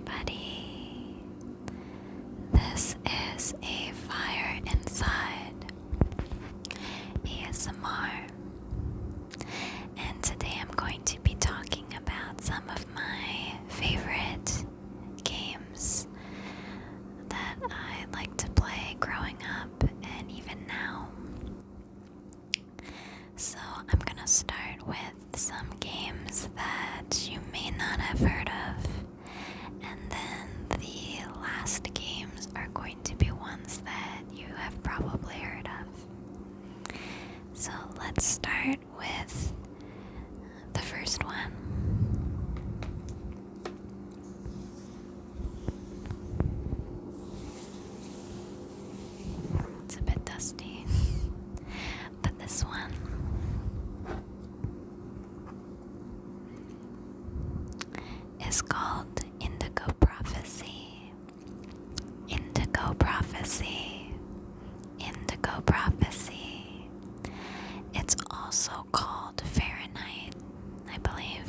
everybody. This is AFireInside ASMR, and today I'm going to be talking about some of my favorite games that I like to play growing up and even now. So I'm gonna start with some games that you may not have heard of, and then the last games are going to be ones that you have probably heard of. So let's start with the first one. It's a bit dusty, but this one is called Indigo Prophecy. Indigo Prophecy. Indigo Prophecy. It's also called Fahrenheit, I believe.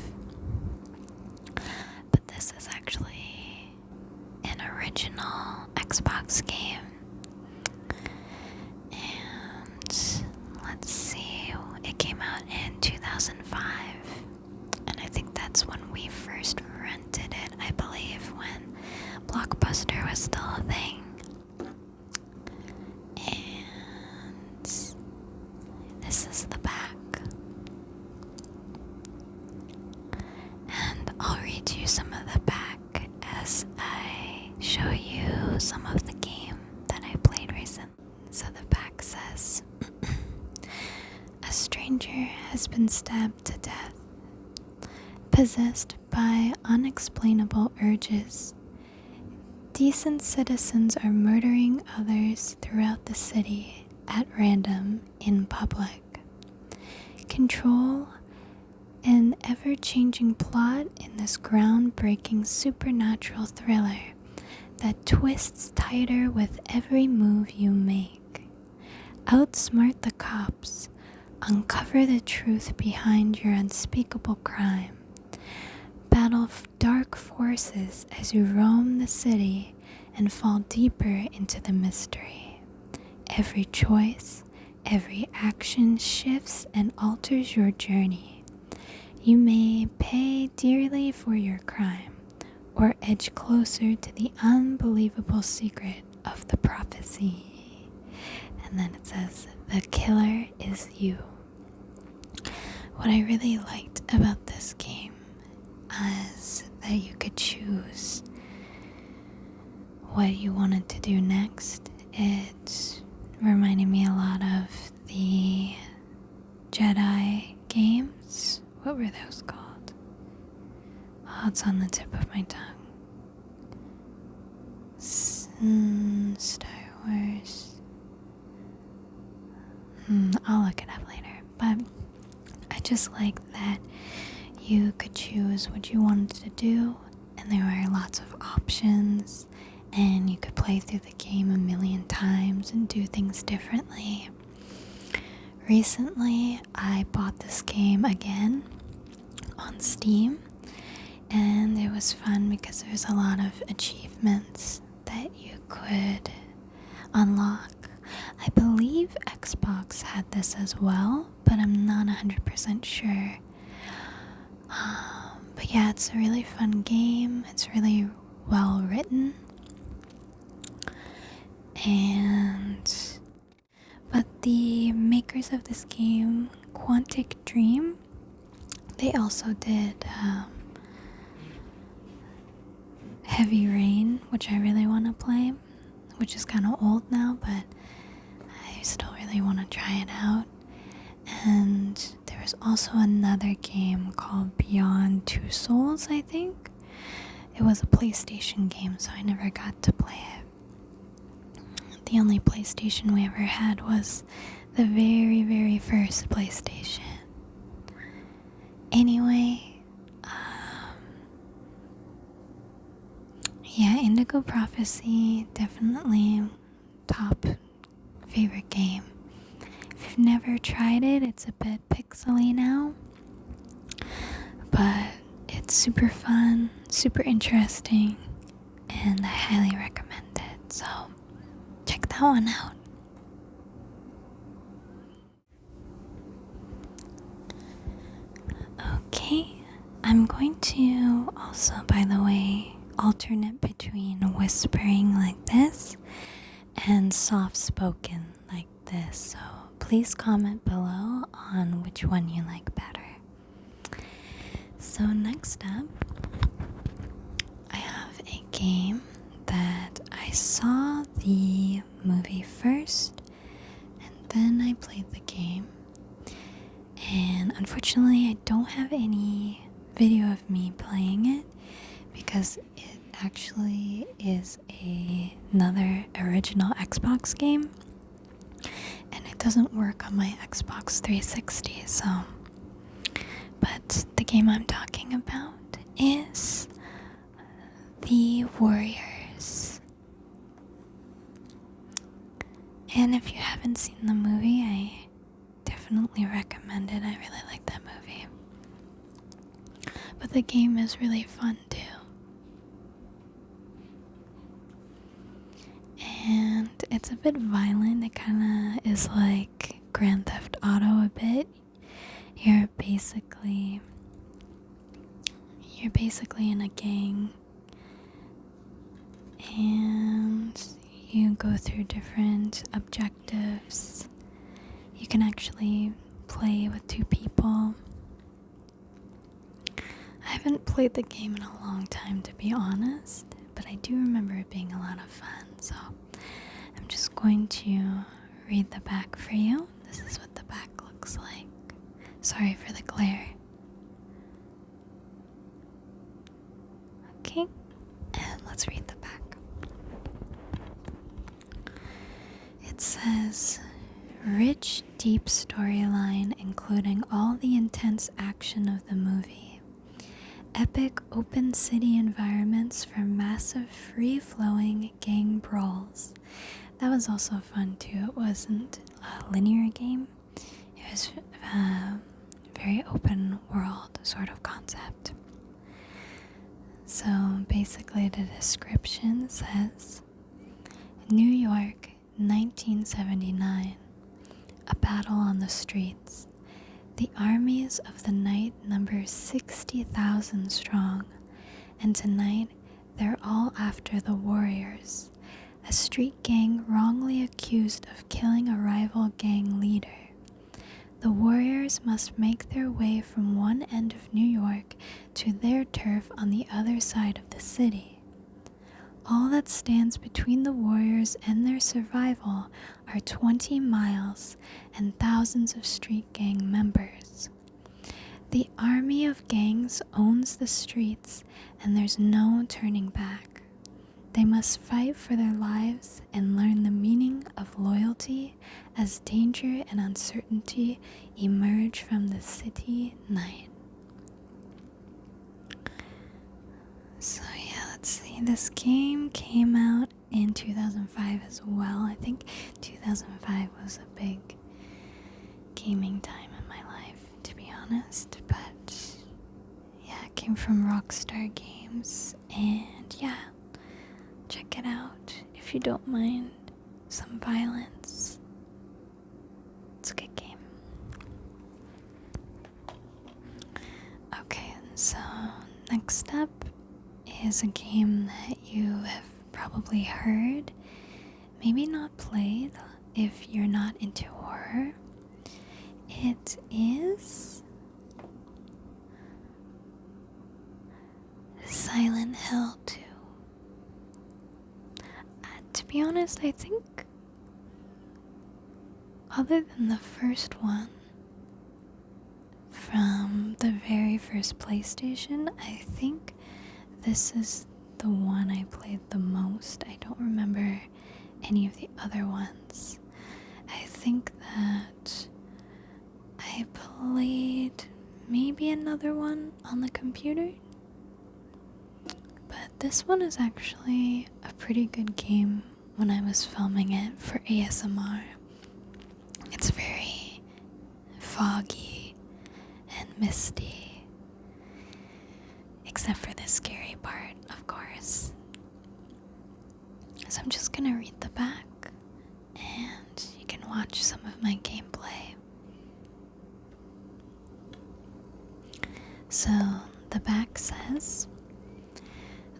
But this is actually an original Xbox game. And let's see, it came out in 2005. And I think that's when we first rented it, I believe, when Blockbuster was still a thing. And this is the back. And I'll read you some of the back as I show you some of the game that I played recently. So the back says, a stranger has been stabbed to death. Possessed by unexplainable urges, decent citizens are murdering others throughout the city at random in public. Control an ever-changing plot in this groundbreaking supernatural thriller that twists tighter with every move you make. Outsmart the cops. Uncover the truth behind your unspeakable crime. Battle dark forces as you roam the city and fall deeper into the mystery. Every choice, every action shifts and alters your journey. You may pay dearly for your crime, or edge closer to the unbelievable secret of the prophecy. And then it says, the killer is you. What I really liked about this game is that you could choose what you wanted to do next. It reminded me a lot of the Jedi games. What were those called? Oh, it's on the tip of my tongue. Star Wars. I'll look it up later. But I just like that you could choose what you wanted to do, and there were lots of options, and you could play through the game a million times and do things differently. Recently, I bought this game again on Steam, and it was fun because there's a lot of achievements that you could unlock. I believe Xbox had this as well, but I'm not 100% sure. But yeah, it's a really fun game. It's really well written. But the makers of this game, Quantic Dream, they also did Heavy Rain, which I really want to play, which is kind of old now, but I still really want to try it out. And there was also another game called Beyond Two Souls, I think. It was a PlayStation game, so I never got to play it. The only PlayStation we ever had was the very, very first PlayStation. Anyway, yeah, Indigo Prophecy, definitely top favorite game. If you've never tried it, it's a bit pixely now, but it's super fun, super interesting, and I highly recommend it. So check that one out. Okay, I'm going to also, by the way, alternate between whispering like this and soft spoken like this. So please comment below on which one you like better. So next up, I have a game that I saw the movie first and then I played the game. And unfortunately, I don't have any video of me playing it because it actually is another original Xbox game and it doesn't work on my Xbox 360. But the game I'm talking about is The Warriors. And if you haven't seen the movie, I definitely recommend it. I really like that movie. But the game is really fun too. And it's a bit violent. It kind of is like Grand Theft Auto a bit. You're basically in a gang and you go through different objectives. You can actually play with 2 people. I haven't played the game in a long time, to be honest, but I do remember it being a lot of fun. So I'm just going to read the back for you. This is what the back looks like. Sorry for the glare. Okay, and let's read the back. It says, rich, deep storyline including all the intense action of the movie. Epic open city environments for massive free-flowing gang brawls. That was also fun too. It wasn't a linear game. It was a very open world sort of concept. So basically the description says, New York, 1979. A battle on the streets. The armies of the night number 60,000 strong, and tonight they're all after the Warriors, a street gang wrongly accused of killing a rival gang leader. The Warriors must make their way from one end of New York to their turf on the other side of the city. All that stands between the Warriors and their survival are 20 miles and thousands of street gang members. The army of gangs owns the streets and there's no turning back. They must fight for their lives and learn the meaning of loyalty as danger and uncertainty emerge from the city night. So yeah, let's see. This game came out in 2005 as well. I think 2005 was a big gaming time in my life, to be honest. But yeah, it came from Rockstar Games. And yeah, check it out if you don't mind some violence. It's a good game. Okay, so next up is a game that you have probably heard, maybe not played if you're not into horror. It is Silent Hill 2. To be honest, I think other than the first one from the very first PlayStation, I think this is the one I played the most. I don't remember any of the other ones. I think that I played maybe another one on the computer. But this one is actually a pretty good game when I was filming it for ASMR. It's very foggy and misty. Except for the scary part, of course. gonna read the back and you can watch some of my gameplay. So the back says,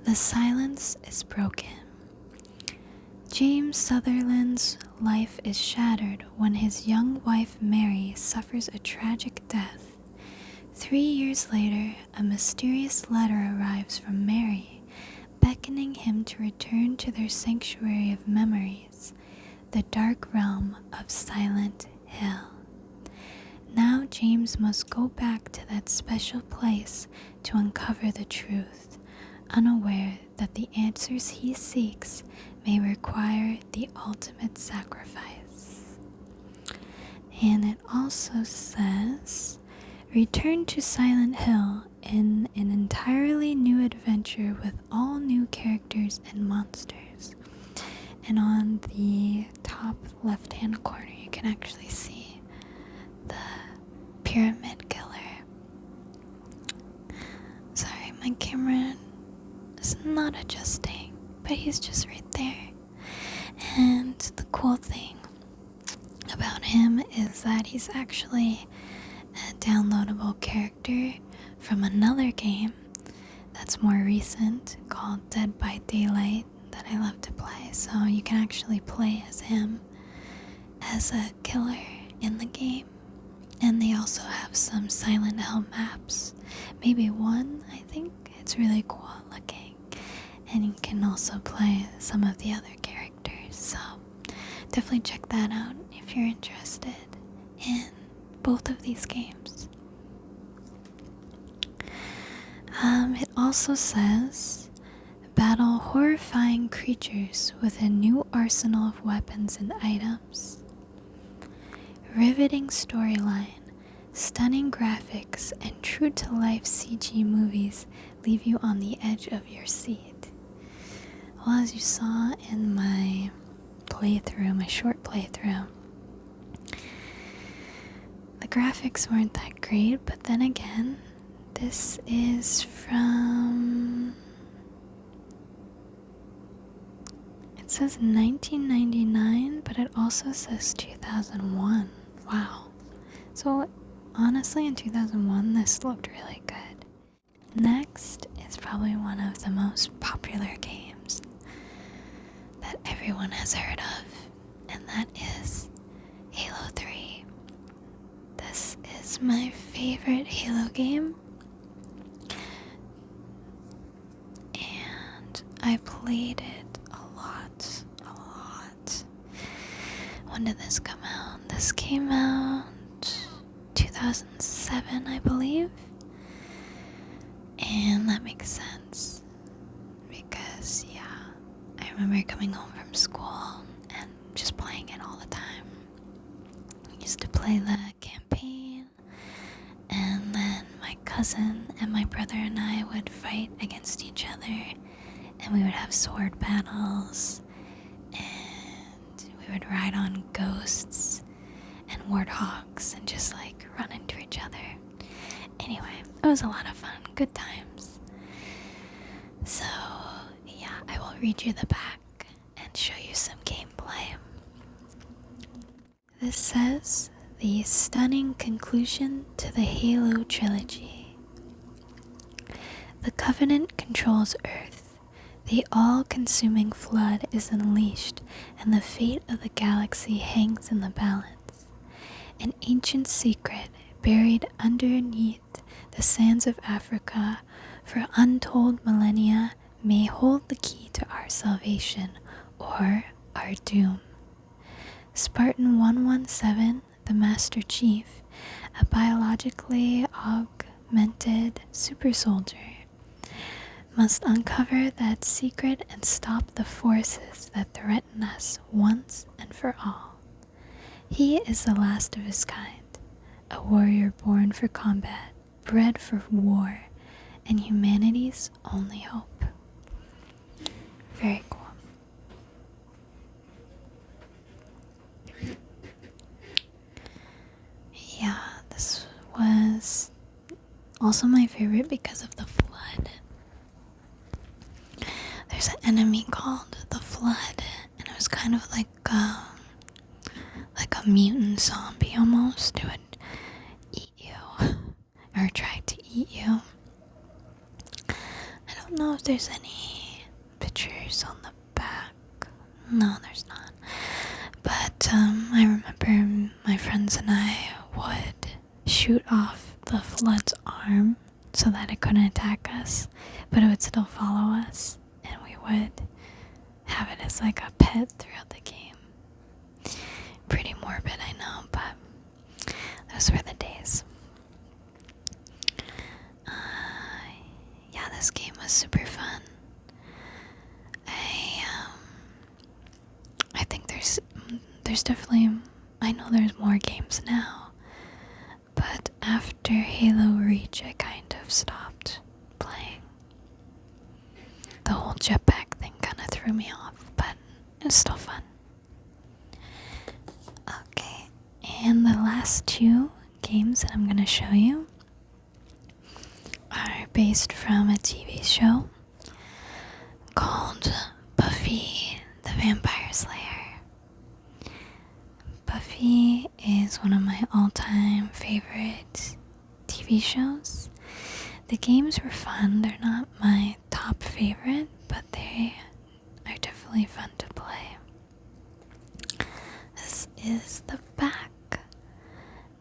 "The silence is broken. James Sutherland's life is shattered when his young wife Mary suffers a tragic death. 3 years later, a mysterious letter arrives from Mary, beckoning him to return to their sanctuary of memories, the dark realm of Silent Hill. Now James must go back to that special place to uncover the truth, unaware that the answers he seeks may require the ultimate sacrifice." And it also says, "Return to Silent Hill in an entirely new adventure with all new characters and monsters." And on the top left-hand corner, you can actually see the pyramid killer. Sorry, my camera is not adjusting, but he's just right there. And the cool thing about him is that he's actually a downloadable character from another game that's more recent called Dead by Daylight that I love to play. So you can actually play as him as a killer in the game. And they also have some Silent Hill maps. Maybe one, I think. It's really cool looking. And you can also play some of the other characters. So definitely check that out if you're interested in both of these games. It also says, "Battle horrifying creatures with a new arsenal of weapons and items. Riveting storyline, stunning graphics, and true-to-life CG movies leave you on the edge of your seat." Well, as you saw in my playthrough, my short playthrough, the graphics weren't that great, but then again, this is from, it says 1999, but it also says 2001. Wow. So honestly, in 2001, this looked really good. Next is probably one of the most popular games that everyone has heard of, and that is Halo 3. This is my favorite Halo game, and I played it a lot. When did this come out? This came out 2007, I believe. And that makes sense because, I remember coming home from school and just playing it all the time. I used to play the campaign, and then my cousin and my brother and I would fight against each other, and we would have sword battles, and we would ride on ghosts and warthogs and just run into each other. Anyway, it was a lot of fun, good times. So I will read you the back and show you some gameplay. This says, "The stunning conclusion to the Halo trilogy. The Covenant controls Earth. The all-consuming flood is unleashed, and the fate of the galaxy hangs in the balance. An ancient secret buried underneath the sands of Africa for untold millennia may hold the key to our salvation or our doom. Spartan 117, the Master Chief, a biologically augmented super soldier, must uncover that secret and stop the forces that threaten us once and for all. He is the last of his kind, a warrior born for combat, bred for war, and humanity's only hope." Very cool. This was also my favorite because of the flood. There's an enemy called the Flood, and kind of like a mutant zombie almost. It would eat you or try to eat you. I don't know if there's any pictures on the back. No, there's not. But I remember my friends and I would shoot off the flood's arm so that it couldn't attack us, but it would still follow us, and we would have it as like a pet throughout the game. Pretty morbid, I know, but those were the days. Yeah, this game was super fun. I think there's definitely, I know there's more games now, but after Halo Reach I kind of stopped playing. The whole jetpack thing kind of threw me off, but it's still fun. Okay, and the last two games that I'm going to show you are based from a TV show called Buffy the Vampire Slayer. Buffy is one of my all-time favorite TV shows. The games were fun. They're not my top favorite, but they are definitely fun to play. This is the back.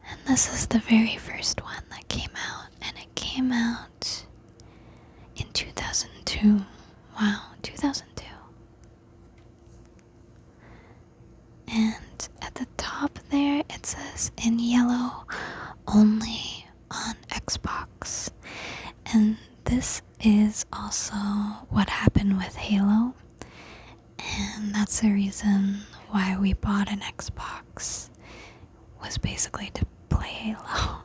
And this is the very first one that came out. And it came out in 2002. Wow, 2002. And at the top there, it says in yellow, only on Xbox. And this is also what happened with Halo. And that's the reason why we bought an Xbox, was basically to play Halo.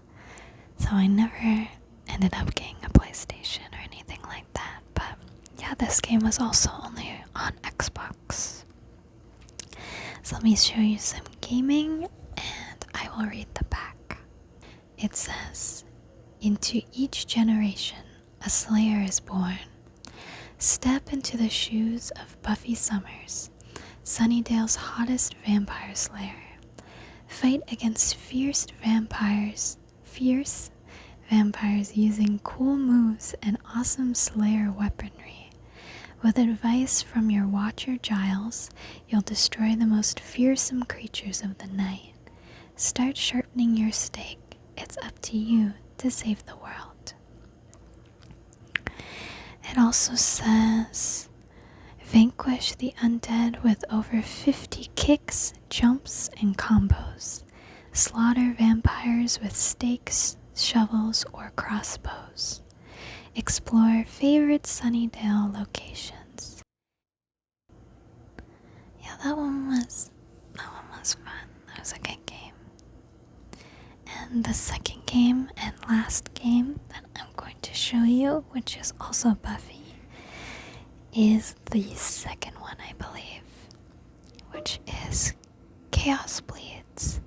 So I never ended up getting a PlayStation or anything like that. But yeah, this game was also only on Xbox. So let me show you some gaming, and I will read the back. It says, into each generation, a Slayer is born. Step into the shoes of Buffy Summers, Sunnydale's hottest vampire slayer. Fight against fierce vampires using cool moves and awesome Slayer weaponry. With advice from your watcher Giles, you'll destroy the most fearsome creatures of the night. Start sharpening your stake. It's up to you to save the world. It also says, vanquish the undead with over 50 kicks, jumps, and combos. Slaughter vampires with stakes, shovels, or crossbows. Explore favorite Sunnydale locations. Yeah, that one was fun. That was a good game. And the second game and last game that I'm going to show you, which is also Buffy, is the second one, I believe, which is Chaos Bleeds.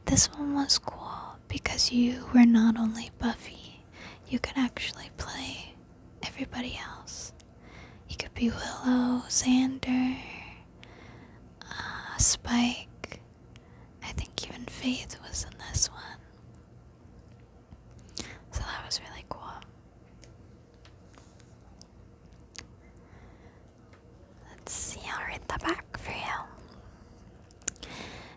This one was cool because you were not only Buffy, you could actually play everybody else. You could be Willow, Xander, Spike. I think even Faith was in this one. So that was really cool. Let's see, I'll read the back for you.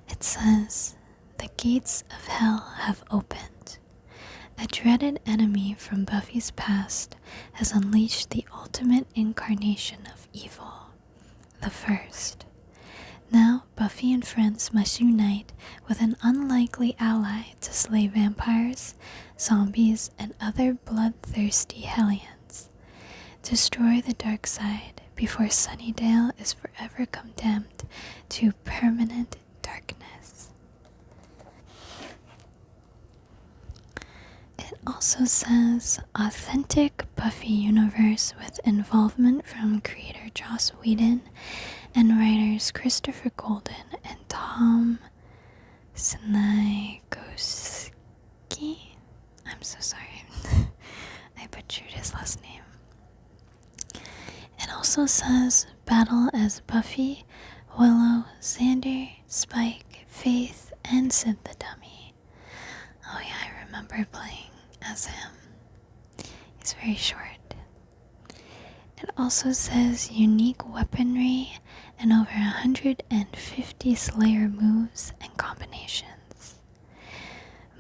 It says, the gates of hell have opened. A dreaded enemy from Buffy's past has unleashed the ultimate incarnation of evil, the First. Now, Buffy and friends must unite with an unlikely ally to slay vampires, zombies, and other bloodthirsty hellions. Destroy the dark side before Sunnydale is forever condemned to permanent darkness. It also says, authentic Buffy universe with involvement from creator Joss Whedon and writers Christopher Golden and Tom Snagoski. I'm so sorry. I butchered his last name. It also says, battle as Buffy Willow, Xander, Spike, Faith, and Sid the Dummy. Oh yeah, I remember playing as him. He's very short. It also says unique weaponry and over 150 Slayer moves and combinations.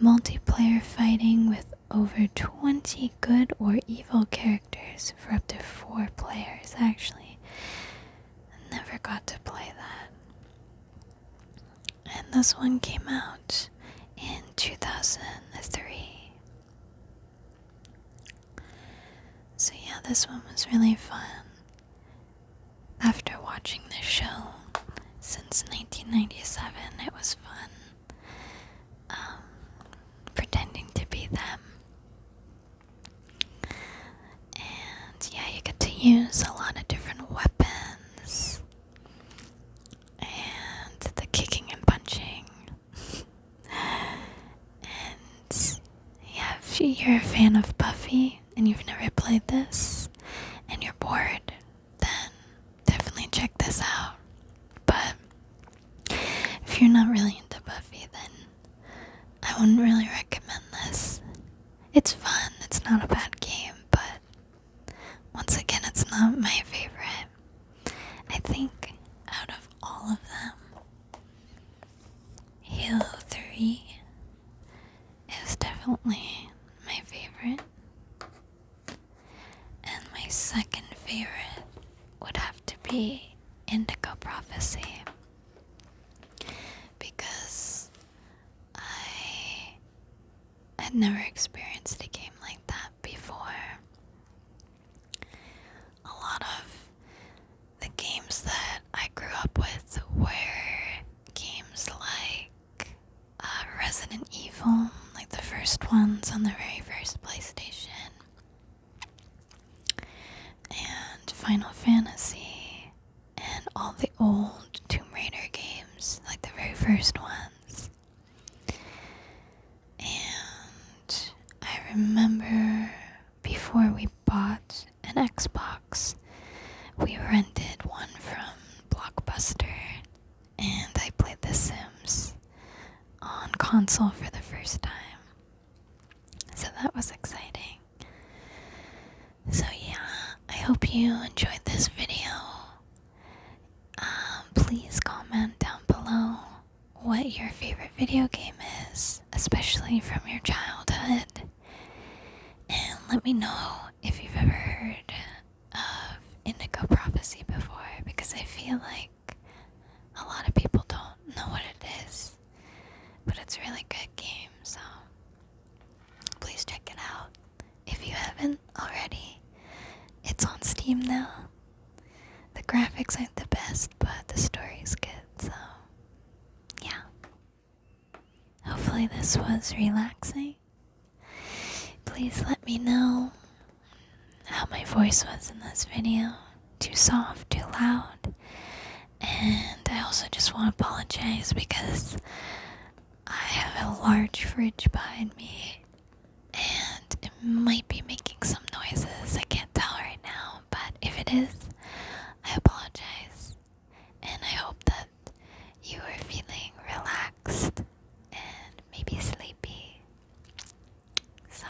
Multiplayer fighting with over 20 good or evil characters for up to 4 players. Actually, I never got to play that. And this one came out in 2003. So yeah, this one was really fun. After watching this show since 1997, it was fun pretending to be them. And yeah, you get to use a lot of different weapons. And the kicking and punching. And yeah, if you're a fan of Buffy and you've never played this and you're bored, then definitely check this out. But if you're not really into Buffy, then I wouldn't really recommend this. It's fun, it's not a bad game, but once again, it's not my favorite. I think out of all of them, Halo 3 is definitely my favorite. And my second favorite would have to be Indigo Prophecy. Because I had never experienced a game like that before. A lot of the games that I grew up with were games like Resident Evil, like the first ones on the very first PlayStation, and Final Fantasy, and all the old Tomb Raider games, like the very first ones. And I remember before we bought an Xbox, we rented one from Blockbuster, and I played The Sims on console for the first time. So that was exciting. So yeah, I hope you enjoyed this video. Please comment down below what your favorite video game is, especially from your childhood. And let me know if you've ever heard of Indigo Prophecy before, because I feel like a lot of people don't know what it is. But it's a really good game, so please check it out if you haven't already. It's on Steam now. The graphics aren't the best, but the story's good, so yeah. Hopefully this was relaxing. Please let me know how my voice was in this video. Too soft, too loud. And I also just want to apologize because I have a large fridge behind me and it might be making some noises. I can't tell right now, but if it is, I apologize. And I hope that you are feeling relaxed and maybe sleepy. So